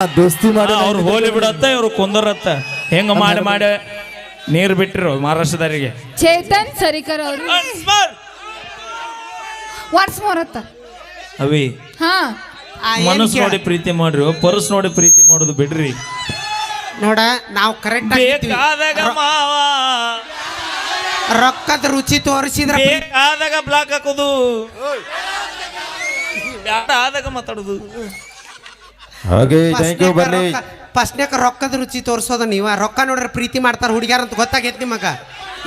ದೋಸ್ತಿ ಮಾಡಿ ಅವ್ರು ಹೋಲಿ ಬಿಡತ್ತ ಇವ್ರು ಕುಂದರತ್ತ ಹೆಂಗ ಮಾಡಿ ಮಾಡಿ ನೀರು ಬಿಟ್ಟಿರು ಮಹಾರಾಷ್ಟ್ರದವರಿಗೆ. ಚೇತನ್ ಸರಿಕರ್ ಅವರು ವಾಟ್ಸ್ ಮೊರತ್ತ ಅವಿ ಹಾ ಮನಸ್ಸು ನೋಡಿ ಪ್ರೀತಿ ಮಾಡ್ರಿ, ಪರ್ಸ್ ನೋಡಿ ಪ್ರೀತಿ ಮಾಡೋದು ಬಿಡ್ರಿ. ನೋಡ ನಾವು ಕರೆಕ್ಟ್ ಬೇಕಾದಾಗ ಮಾವ ರೊಕ್ಕದ ರುಚಿ ತೋರಿಸಿದ್ರೆ ಬೇಕಾದಾಗ ಬ್ಲಾಕ್ ಹಾಕೋದು, ಬ್ಯಾಡ ಆದಾಗ ಮಾತಾಡೋದು. ಹಾಗೆ ಥ್ಯಾಂಕ್ ಯು. ಬರ್ಲಿ ಫಸ್ಟ್ನ್ಯಾಕ ರೊಕ್ಕದ ರುಚಿ ತೋರಿಸೋದ ನೀವ. ರೊಕ್ಕ ನೋಡ್ರೆ ಪ್ರೀತಿ ಮಾಡ್ತಾರ ಹುಡುಗ್ಯಾರ ಅಂತ ಗೊತ್ತಾಗೈತಿ ನಿಮಗ.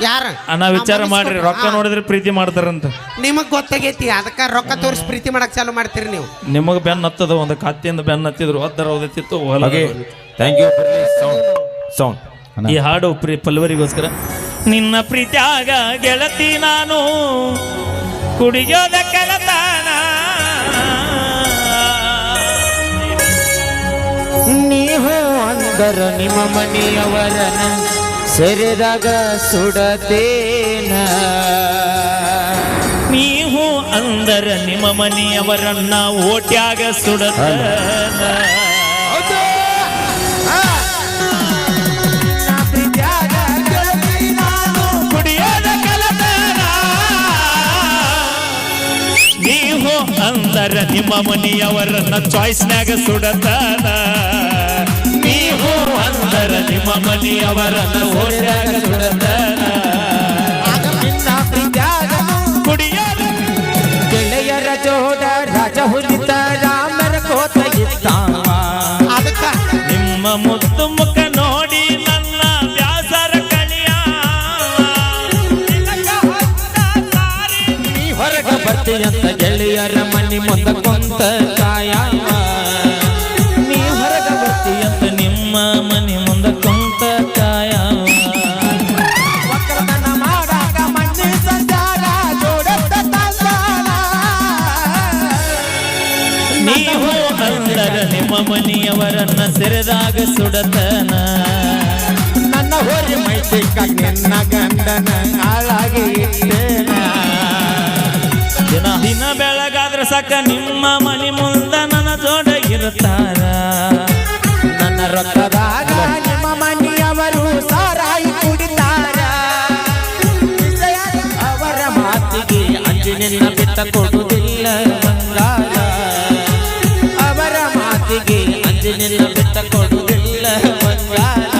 ಯಾರ ಅಣ್ಣ ವಿಚಾರ ಮಾಡ್ರಿ, ರೊಕ್ಕ ನೋಡಿದ್ರೆ ಪ್ರೀತಿ ಮಾಡ್ತಾರಂತ ನಿಮಗ್ ಗೊತ್ತಾಗೈತಿ. ಅದಕ್ಕ ರೊಕ್ಕ ತೋರಿಸಿ ಪ್ರೀತಿ ಮಾಡಕ್ ಚಾಲು ಮಾಡ್ತೀರಿ ನೀವು. ನಿಮಗ ಬೆನ್ನ ಹತ್ತದ ಒಂದು ಕತ್ತಿಯಿಂದ ಬೆನ್ನ ಹತ್ತಿದ್ರು ಒದ್ದರ ಓದತ್ತಿತ್ತು. ಹಾಗೆ ಥ್ಯಾಂಕ್ ಯು. ಬರ್ಲಿ ಸೌಂಡ್ ಈ ಹಾಡು ಪಲ್ವರಿಗೋಸ್ಕರ. ನಿನ್ನ ಪ್ರೀತ್ಯಾಗ ಗೆಳತಿ ನಾನು ಕುಡಿಯೋದ ಕಲತಾನ, ನೀವು ಅಂದರ ನಿಮ್ಮ ಮನೆಯವರನ ಸೆರೆದಾಗ ಸುಡತೇನ, ನೀವು ಅಂದರ ನಿಮ್ಮ ಮನೆಯವರನ್ನ ಓಟ್ಯಾಗ ಸುಡತೇನ. ನೀವು ಅಂದರ ನಿಮ್ಮ ಮನೆಯವರನ್ನ ಚಾಯ್ಸ್ನಾಗ ಸುಡತಾನ, ನೀವು ಅಂದರ ನಿಮ್ಮ ಮನೆಯವರನ್ನ ಓಟ್ಯಾಗ ಸುಡತಾನ. ಕುಡಿಯೋದ ಗೆಳೆಯರ ಜೋಡ ರಾಜ ಹುಲಿತ ರಾಮರ ಕೋತ ಇದ್ದಾವ, ಅದಕ್ಕ ನಿಮ್ಮ ಮುದ್ದು ಮುಖ ನೋಡಿ ನನ್ನ ವ್ಯಾಸರ ಕಳಿಯ, ನೀ ಹೊರಗ ಬರ್ತೀಯಂತ ಗೆಳೆಯರ ಮನಿ ಮುಂದ ಕೊಂತ ಕಾಯವ, ನೀ ಹೊರಗ ಬರ್ತೀಯಂತ ನಿಮ್ಮ ಮನೆ ಮುಂದ ಕುಂತ ಕಾಯವ. ವಕ್ರತನ ಮಾಡಾಗ ಮಣ್ಣಿ ಸಂಚಾರ ಜೋಡತ್ತ ತಂದಾನ, ನೀವು ಅಂದರ ನಿಮ್ಮ ಮನೆಯವರನ್ನ ಸೆರೆದಾಗ ಸುಡತನ, ನನ್ನ ಹೋರಿ ಮೈತಿಕ ನಿನ್ನ ಗಂಡನ ಹಾಳಾಗಿ ಇಟ್ಟೇನ. ದಿನ ದಿನ ಬೆಳಗಾದ್ರೆ ಸಾಕ ನಿಮ್ಮ ಮನೆ ಮುಂದ ನನ್ನ ಜೋಡ ಇರುತ್ತಾರ. ನನ್ನ ರೊಕ್ಕದಾಗ ನಿಮ್ಮ ಮನೆಯವರು ಸಾರಾಯಿ ಕುಡಿತಾರ, ಅವರ ಮಾತಿಗೆ ಅಂಜಿ ನಿನ್ನ ಬಿಟ್ಟ ಕೊಡುವುದಿಲ್ಲ ಮಂಗಾಲ, ಅವರ ಮಾತಿಗೆ ಅಂಜಿ ನಿನ್ನ ಬಿಟ್ಟ ಕೊಡುವುದಿಲ್ಲ ಮಂಗಾಲ.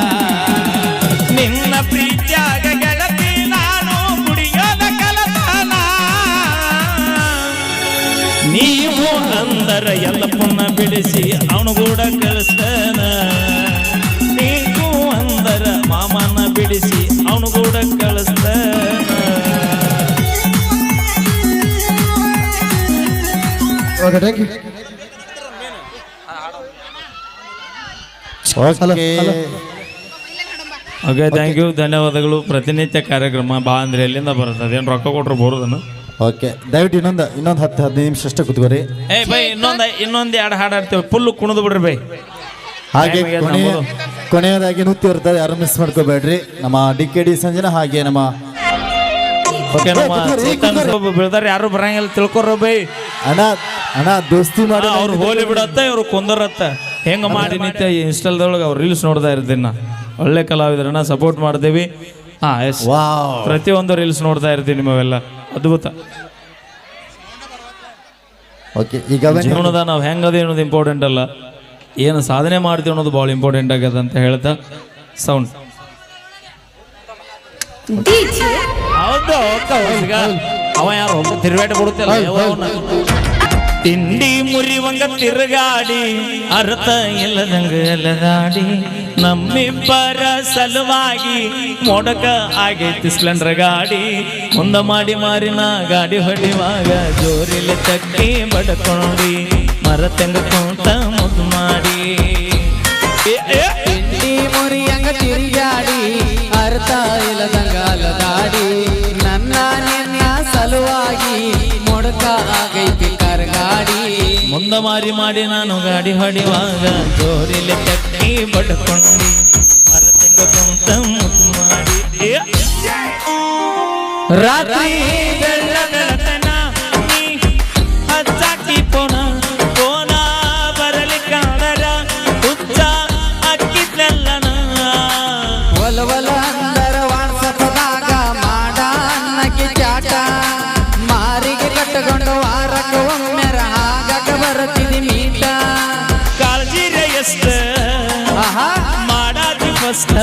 ನಿನ್ನ ಪ್ರೀತ್ಯಾಗ ಗೆಳತಿ ನಾನು ಕುಡಿಯೋದ ಕಲತಾನ, ನೀವು ಅಂದರ ಎಲ್ಲ ಪುಣ್ಯ ಬಿಡಿಸಿ ಅವನು ಕೂಡ ಕಳಿಸ್ತಾನ, ನೀವು ಅಂದರ ಮಾಮನ ಬಿಡಿಸಿ ಅವನು ಕೂಡ ಕಳಿಸ್ತಾನ. ಓಕೆ ಥ್ಯಾಂಕ್ ಯು, ಧನ್ಯವಾದಗಳು. ಪ್ರತಿನಿತ್ಯ ಕಾರ್ಯಕ್ರಮ ಬಾ ಅಂದ್ರೆ ಎಲ್ಲಿಂದ ಬರ್ತದೆ? ಏನು ರೊಕ್ಕ ಕೊಟ್ರು ಬರೋದನ್ನು? ಓಕೆ ದಯವಿಟ್ಟು ಇನ್ನೊಂದು 10-15 ನಿಮಿಷ ಅಷ್ಟೇ ಕೂತ್ಕೋರಿ. ಏ ಬೈ ಇನ್ನೊಂದು ಎರಡು ಹಾಡು ಆಡ್ತೇವೆ, ಫುಲ್ ಕುಣಿದು ಬಿಡ್ರಿ ಬೈ. ಹಾಗೆ ಕೊನೆಯದಾಗಿ ನೃತ್ಯ ಇರ್ತದೆ, ಯಾರು ಮಿಸ್ ಮಾಡ್ಕೋಬೇಡ್ರಿ. ನಮ್ಮ DKD ಸಂಜನ ಹಾಗೆ ನಮ್ಮ ಓಕೆ ನಮ್ಮ ಬೀಳ್ದಾರ ಯಾರು ಬರಂಗಿಲ್ಲ ತಿಳ್ಕೊರ ಬೈ. ಅಣ್ಣ ದೋಸ್ತಿ ಮಾಡಿ ಅವ್ರು ಹೋಲಿ ಬಿಡತ್ತ ಇವ್ರು ಕುಂದರತ್ತ ಹೆಂಗ ಮಾಡಿ ನಿತ್ಯ ಇನ್ಸ್ಟಾಲ್ದೊಳಗೆ ಅವ್ರು ರೀಲ್ಸ್ ನೋಡ್ತಾ ಇರ್ತೀನಿ ನಾ. ಒಳ್ಳೆ ಕಲಾವಿದರನ್ನ ಸಪೋರ್ಟ್ ಮಾಡ್ದೇವಿ. ಹಾ ಎಸ್, ಪ್ರತಿಯೊಂದು ರೀಲ್ಸ್ ನೋಡ್ತಾ ಇರ್ತೀನಿ ನಿಮ್ಮವೆಲ್ಲ ಅದ್ಭುತ. ಓಕೆ ಈಗ ಜೀವನದ ನಾವು ಹೆಂಗದ ಅನ್ನೋದು ಇಂಪಾರ್ಟೆಂಟ್ ಅಲ್ಲ, ಏನು ಸಾಧನೆ ಮಾಡ್ತೀವಿ ಅನ್ನೋದು ಭಾಳ ಇಂಪಾರ್ಟೆಂಟ್ ಆಗ್ಯದ ಅಂತ ಹೇಳ್ತಾ ಸೌಂಡ್. ಹೌದು ಅವ ಯಾರು ತಿರುಗಾಟ ಕೊಡುತ್ತಿಲ್ಲ, ತಿಂಡಿ ಮುರಿವಂಗ ತಿರುಗಾಡಿ ಅರ್ಥ ಇಲ್ಲದಂಗ ಎಲ್ಲದಾಡಿ, ನಮ್ಮಿಬ್ಬರ ಸಲುವಾಗಿ ಮೊಡಕ ಆಗೈತಿ ಸ್ಲೆಂಡರ್ ಗಾಡಿ, ಮುಂದ ಮಾಡಿ ಮಾರಿನ ಗಾಡಿ ಹೊಡಿವಾಗ ಜೋರಿಲಿ ತಟ್ಟಿ ಬಡ್ಕೊಂಡಿ ಮರ ತೆಂಗ ಕುಂತ ಮುದ್ದು ಮಾಡಿ, ತಿಂಡಿ ಮುರಿಯಂಗ ತಿರುಗಾಡಿ ಅರ್ಥ ಇಲ್ಲದಂಗ ಅಲದಾಡಿ, ನನ್ನ ನಿನ್ನ ಸಲುವಾಗಿ ಮೊಡಕ ಆಗೈತಿ ಕರ್ಗಾಡಿ, ಮುಂದ ಮಾರಿ ಮಾಡಿ ನಾನು ಗಾಡಿ ಹೊಡಿವಾಗ ಜೋರಿಲಿ ತಟ್ಟಿ ಬಡ್ಕೊಂಡಿ ಮರ ತೆಂಗ ಕುಂತ ಮುದ್ದು ಮಾಡಿ, ರಾತ್ರಿ ಬೆಳ್ಳ ಬೆಳತನ ನೀ ಹಚ್ಚಾಕಿ ಪೋನ ಬರಲಿ ಕಾಣರ ಎಷ್ಟ ಮಾಡಾತಿ ಫಸ್ಟ್